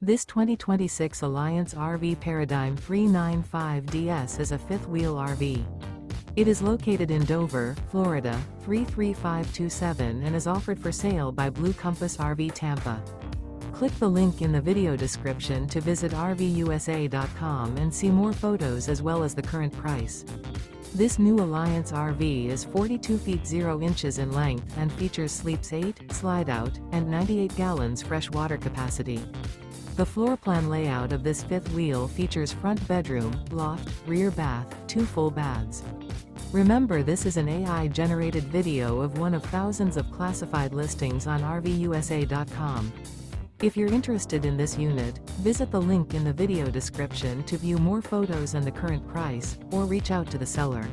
This 2026 Alliance RV Paradigm 395DS is a fifth-wheel RV. It is located in Dover, Florida, 33527 and is offered for sale by Blue Compass RV Tampa. Click the link in the video description to visit RVUSA.com and see more photos as well as the current price. This new Alliance RV is 42 feet 0 inches in length and features sleeps 8, slide-out, and 98 gallons fresh water capacity. The floor plan layout of this fifth wheel features front bedroom, loft, rear bath, 2 full baths. Remember, this is an AI-generated video of one of thousands of classified listings on RVUSA.com. If you're interested in this unit, visit the link in the video description to view more photos and the current price, or reach out to the seller.